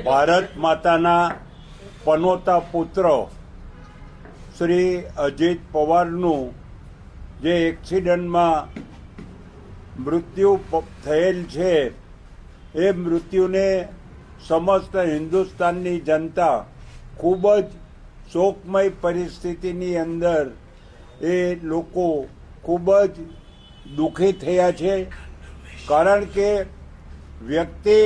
ભારત માતાના પનોતા પુત્ર શ્રી અજીત પવારનું જે એક્સિડન્ટમાં મૃત્યુ થયેલ છે એ મૃત્યુને સમસ્ત હિન્દુસ્તાનની જનતા ખૂબ જ શોકમય પરિસ્થિતિની અંદર એ લોકો ખૂબ જ દુઃખી થયા છે, કારણ કે વ્યક્તિ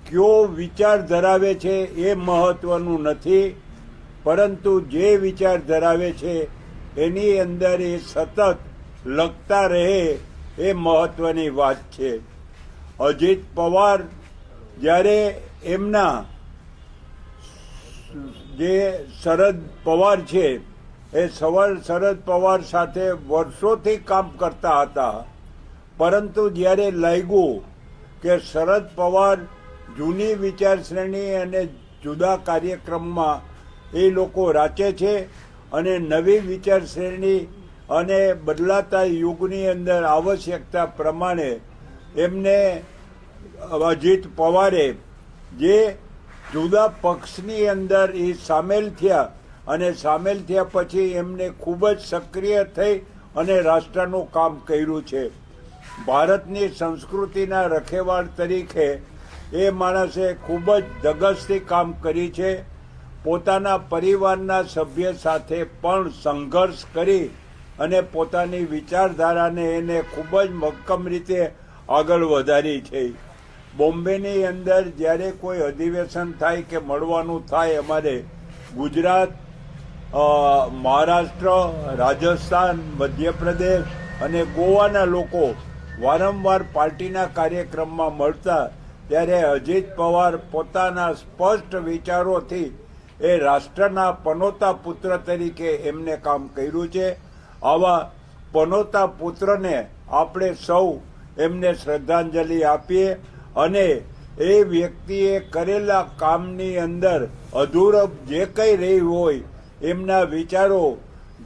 કયો વિચાર ધરાવે છે એ મહત્વનું નથી, પરંતુ જે વિચાર ધરાવે છે એની અંદર એ સતત લગતા રહે એ મહત્વની વાત છે. અજીત પવાર જ્યારે એમના જે શરદ પવાર છે એ શરદ પવાર સાથે વર્ષોથી કામ કરતા હતા, પરંતુ જ્યારે લાગ્યું કે શરદ પવાર જૂની વિચારશ્રેણી અને જુદા કાર્યક્રમમાં એ લોકો રાચે છે અને નવી વિચારશ્રેણી અને બદલાતા યુગની અંદર આવશ્યકતા પ્રમાણે એમને અજીત પવારે જે જુદા પક્ષની અંદર એ સામેલ થયા અને સામેલ થયા પછી એમને ખૂબ જ સક્રિય થઈ અને રાષ્ટ્રનું કામ કર્યું છે. ભારતની સંસ્કૃતિના રખેવાળ તરીકે એ માણસે ખૂબ જ ધગશથી કામ કરી છે. પોતાના પરિવારના સભ્ય સાથે પણ સંઘર્ષ કરી અને પોતાની વિચારધારાને એને ખૂબ જ મક્કમ રીતે આગળ વધારી છે. બોમ્બેની અંદર જ્યારે કોઈ અધિવેશન થાય કે મળવાનું થાય, અમારે ગુજરાત, મહારાષ્ટ્ર, રાજસ્થાન, મધ્યપ્રદેશ અને ગોવાના લોકો વારંવાર પાર્ટીના કાર્યક્રમમાં મળતા, ત્યારે અજીત પવાર પોતાના સ્પષ્ટ વિચારોથી એ રાષ્ટ્રના પનોતા પુત્ર તરીકે એમને કામ કર્યું છે. આવા પનોતા પુત્રને આપણે સૌ એમને શ્રદ્ધાંજલિ આપીએ અને એ વ્યક્તિએ કરેલા કામની અંદર અધૂરપ જે કંઈ રહી હોય, એમના વિચારો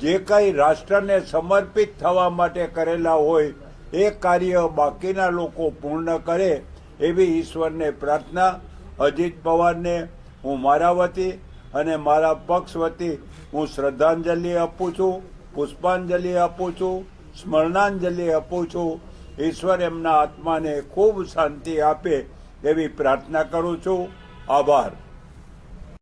જે કંઈ રાષ્ટ્રને સમર્પિત થવા માટે કરેલા હોય એ કાર્ય બાકીના લોકો પૂર્ણ કરે એવી ઈશ્વરને પ્રાર્થના. અજીત પવારને હું મારા વતી અને મારા પક્ષ વતી હું શ્રદ્ધાંજલિ આપું છું, પુષ્પાંજલિ આપું છું, સ્મરણાંજલિ આપું છું. ઈશ્વર એમના આત્માને ખૂબ શાંતિ આપે એવી પ્રાર્થના કરું છું. આભાર.